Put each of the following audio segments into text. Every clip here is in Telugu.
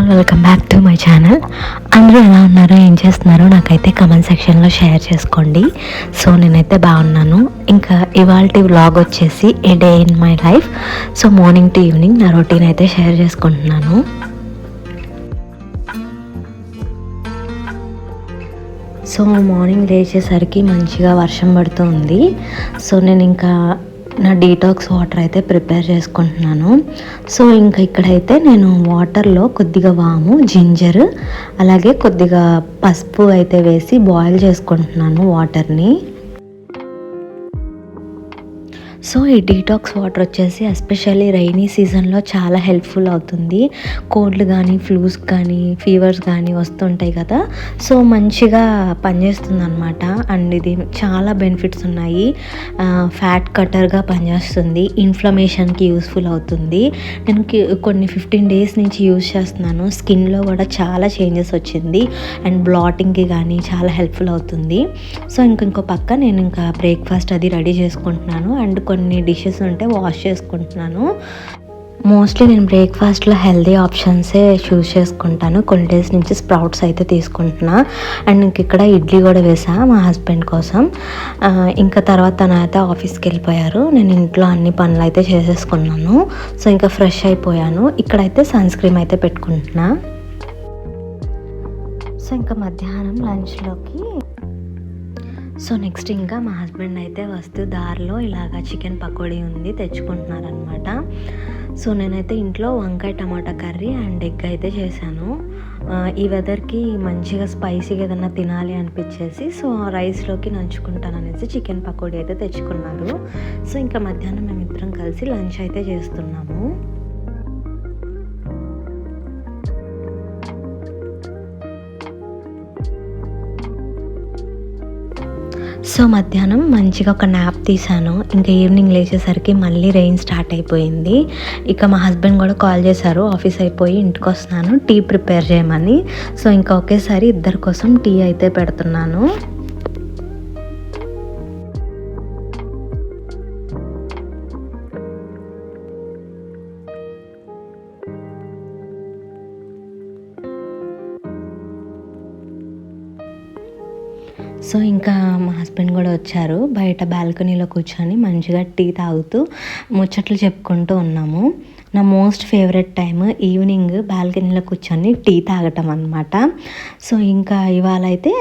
All welcome back to my channel. అందరూ ఎలా ఉన్నారు, ఏం చేస్తున్నారు నాకైతే కమెంట్ సెక్షన్లో షేర్ చేసుకోండి. సో నేనైతే బాగున్నాను. ఇంకా ఇవాల్టి వ్లాగ్ వచ్చేసి a day in my life. So morning to evening నా రొటీన్ అయితే షేర్ చేసుకుంటున్నాను. సో మార్నింగ్ లేచేసరికి మంచిగా వర్షం పడుతుంది. సో నేను ఇంకా నా డీటాక్స్ వాటర్ అయితే ప్రిపేర్ చేసుకుంటున్నాను. సో ఇంకా ఇక్కడైతే నేను వాటర్లో కొద్దిగా వాము, జింజర్, అలాగే కొద్దిగా పసుపు అయితే వేసి బాయిల్ చేసుకుంటున్నాను వాటర్ని. సో ఈ డీటాక్స్ వాటర్ వచ్చేసి ఎస్పెషల్లీ రైనీ సీజన్లో చాలా హెల్ప్ఫుల్ అవుతుంది. కోల్డ్ కానీ, ఫ్లూస్ కానీ, ఫీవర్స్ కానీ వస్తుంటాయి కదా. సో మంచిగా పనిచేస్తుంది అనమాట. అండ్ ఇది చాలా బెనిఫిట్స్ ఉన్నాయి. ఫ్యాట్ కట్టర్గా పనిచేస్తుంది, ఇన్ఫ్లమేషన్కి యూస్ఫుల్ అవుతుంది. నేను కొన్ని 15 days నుంచి యూజ్ చేస్తున్నాను. స్కిన్లో కూడా చాలా చేంజెస్ వచ్చింది అండ్ బ్లాటింగ్కి కానీ చాలా హెల్ప్ఫుల్ అవుతుంది. సో ఇంకో పక్క నేను ఇంకా బ్రేక్ఫాస్ట్ అది రెడీ చేసుకుంటున్నాను అండ్ కొన్ని డిషెస్ ఉంటే వాష్ చేసుకుంటున్నాను. మోస్ట్లీ నేను బ్రేక్ఫాస్ట్లో హెల్దీ ఆప్షన్సే చూస్ చేసుకుంటాను. కొన్ని డేస్ నుంచి స్ప్రౌట్స్ అయితే తీసుకుంటున్నా. అండ్ ఇంక ఇక్కడ ఇడ్లీ కూడా వేసా మా హస్బెండ్ కోసం. ఇంకా తర్వాత తనైతే ఆఫీస్కి వెళ్ళిపోయారు. నేను ఇంట్లో అన్ని పనులు అయితే చేసేసుకున్నాను. సో ఇంకా ఫ్రెష్ అయిపోయాను. ఇక్కడైతే సన్ స్క్రీన్ అయితే పెట్టుకుంటున్నా. సో ఇంకా మధ్యాహ్నం లంచ్లోకి నెక్స్ట్ ఇంకా మా హస్బెండ్ అయితే వస్తూ దారిలో ఇలాగా చికెన్ పకోడీ ఉంది తెచ్చుకుంటున్నారనమాట. సో నేనైతే ఇంట్లో వంకాయ టమాటా కర్రీ అండ్ ఎగ్ అయితే చేశాను. ఈ వెదర్కి మంచిగా స్పైసీగా ఏదన్నా తినాలి అనిపించేసి సో రైస్లోకి నంచుకుంటాననేసి చికెన్ పకోడీ అయితే తెచ్చుకున్నారు. సో ఇంకా మధ్యాహ్నం మేమిద్దరం కలిసి లంచ్ అయితే చేస్తున్నాము. సో మధ్యాహ్నం మంచిగా ఒక న్యాప్ తీసాను. ఇంకా ఈవినింగ్ లేచేసరికి మళ్ళీ రెయిన్ స్టార్ట్ అయిపోయింది. ఇక మా హస్బెండ్ కూడా కాల్ చేశారు, ఆఫీస్ అయిపోయి ఇంటికి వస్తున్నాను టీ ప్రిపేర్ చేయమని. సో ఇంకా ఒకేసారి ఇద్దరి కోసం టీ అయితే పెడుతున్నాను. సో ఇంకా మా హస్బెండ్ కూడా వచ్చారు. బయట బాల్కనీలో కూర్చొని మంచిగా టీ తాగుతూ ముచ్చట్లు చెప్పుకుంటూ ఉన్నాము. నా మోస్ట్ ఫేవరెట్ టైం ఈవినింగ్ బాల్కనీలో కూర్చొని టీ తాగటం అనమాట. సో ఇంకా ఇవాళ అయితే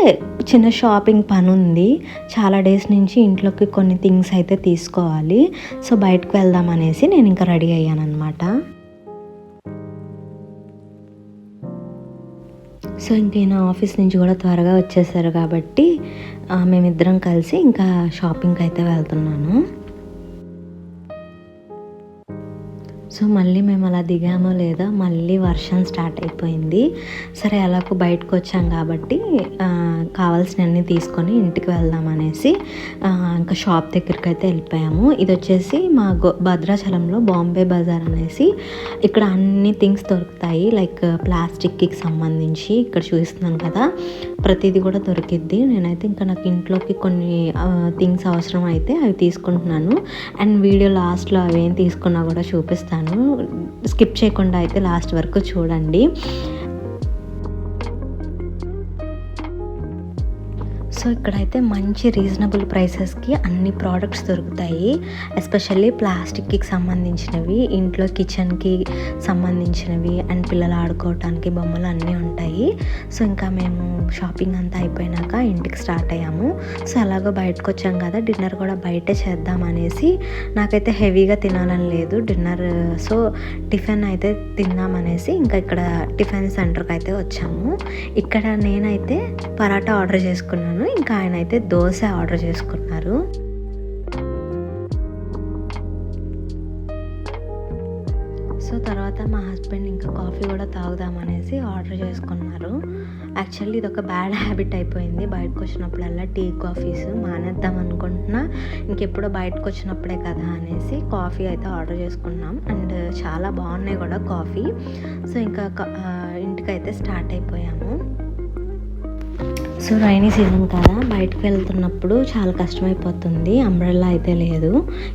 చిన్న షాపింగ్ పని ఉంది. చాలా డేస్ నుంచి ఇంట్లోకి కొన్ని థింగ్స్ అయితే తీసుకోవాలి. సో బయటకు వెళ్దాం అనేసి నేను ఇంకా రెడీ అయ్యాను అనమాట. సో ఇంక ఈయన ఆఫీస్ నుంచి కూడా త్వరగా వచ్చేసారు కాబట్టి మేమిద్దరం కలిసి ఇంకా షాపింగ్కి అయితే వెళ్తున్నాను. సో మళ్ళీ మేము అలా దిగామో లేదా మళ్ళీ వర్షం స్టార్ట్ అయిపోయింది. సరే అలాగూ బయటకు వచ్చాం కాబట్టి కావాల్సినవన్నీ తీసుకొని ఇంటికి వెళ్దాం అనేసి ఇంకా షాప్ దగ్గరికి అయితే వెళ్ళిపోయాము. ఇది వచ్చేసి మా భద్రాచలంలో బాంబే బజార్ అనేసి ఇక్కడ అన్ని థింగ్స్ దొరుకుతాయి. లైక్ ప్లాస్టిక్కి సంబంధించి ఇక్కడ చూస్తున్నాను కదా, ప్రతిదీ కూడా దొరికిద్ది. నేనైతే ఇంకా నాకు ఇంట్లోకి కొన్ని థింగ్స్ అవసరం అయితే అవి తీసుకుంటున్నాను. అండ్ వీడియో లాస్ట్లో అవేం తీసుకున్నా కూడా చూపిస్తాను. స్కిప్ చేయకుండా అయితే లాస్ట్ వరకు చూడండి. సో ఇక్కడైతే మంచి రీజనబుల్ ప్రైసెస్కి అన్ని ప్రోడక్ట్స్ దొరుకుతాయి. ఎస్పెషల్లీ ప్లాస్టిక్కి సంబంధించినవి, ఇంట్లో కిచెన్కి సంబంధించినవి అండ్ పిల్లలు ఆడుకోవటానికి బొమ్మలు అన్నీ ఉంటాయి. సో ఇంకా మేము షాపింగ్ అంతా అయిపోయినాక ఇంటికి స్టార్ట్ అయ్యాము. సో అలాగో బయటకు వచ్చాం కదా, డిన్నర్ కూడా బయటే చేద్దాం అనేసి, నాకైతే హెవీగా తినాలని లేదు డిన్నర్. సో టిఫిన్ అయితే తిందామనేసి ఇంకా ఇక్కడ టిఫిన్ సెంటర్కి అయితే వచ్చాము. ఇక్కడ నేనైతే పరాటా ఆర్డర్ చేసుకున్నాను, ఇంకా ఆయన అయితే దోశ ఆర్డర్ చేసుకున్నారు. సో తర్వాత మా హస్బెండ్ ఇంకా కాఫీ కూడా తాగుదామనేసి ఆర్డర్ చేసుకున్నారు. యాక్చువల్లీ ఇది ఒక బ్యాడ్ హ్యాబిట్ అయిపోయింది. బయటకు వచ్చినప్పుడల్లా టీ కాఫీస్ మానేద్దాం అనుకుంటున్నా. ఇంకెప్పుడో బయటకు వచ్చినప్పుడే కదా అనేసి కాఫీ అయితే ఆర్డర్ చేసుకున్నాం. అండ్ చాలా బాగున్నాయి కూడా కాఫీ. సో ఇంకా ఇంటికైతే స్టార్ట్ అయిపోయాము. సో రైనీ సీజన్ కదా, బయటకు వెళ్తున్నప్పుడు చాలా కష్టమైపోతుంది. అంబ్రెల్లా అయితే లేదు.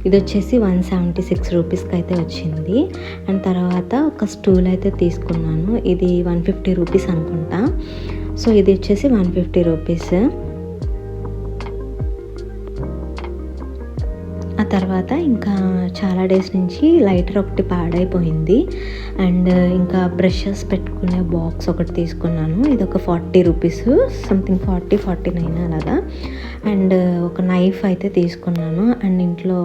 ఇది వచ్చేసి 176 రూపీస్కి అయితే వచ్చింది. అండ్ తర్వాత ఒక స్టూల్ అయితే తీసుకున్నాను. ఇది 150 రూపీస్ అనుకుంటా. సో ఇది వచ్చేసి 150 రూపీస్. ఆ తర్వాత ఇంకా చాలా డేస్ నుంచి లైటర్ ఒకటి పాడైపోయింది. అండ్ ఇంకా బ్రషెస్ పెట్టుకునే బాక్స్ ఒకటి తీసుకున్నాను. ఇది ఒక 40 రూపీస్, సంథింగ్ 49 అలాగా. అండ్ ఒక నైఫ్ అయితే తీసుకున్నాను. అండ్ ఇంట్లో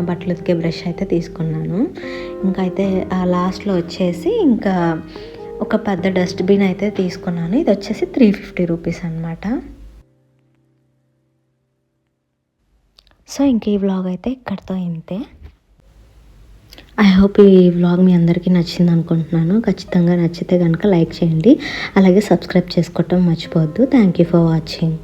బట్టలు ఉతికే బ్రష్ అయితే తీసుకున్నాను. ఇంకా అయితే లాస్ట్లో వచ్చేసి ఇంకా ఒక పెద్ద డస్ట్బిన్ అయితే తీసుకున్నాను. ఇది వచ్చేసి 350 రూపీస్ అనమాట. సో ఇంక ఈ వ్లాగ్ అయితే ఇక్కడితో ఇంతే. ఐ హోప్ ఈ వ్లాగ్ మీ అందరికీ నచ్చింది అనుకుంటున్నాను. ఖచ్చితంగా నచ్చితే కనుక లైక్ చేయండి, అలాగే సబ్స్క్రైబ్ చేసుకోవటం మర్చిపోవద్దు. Thank you for watching.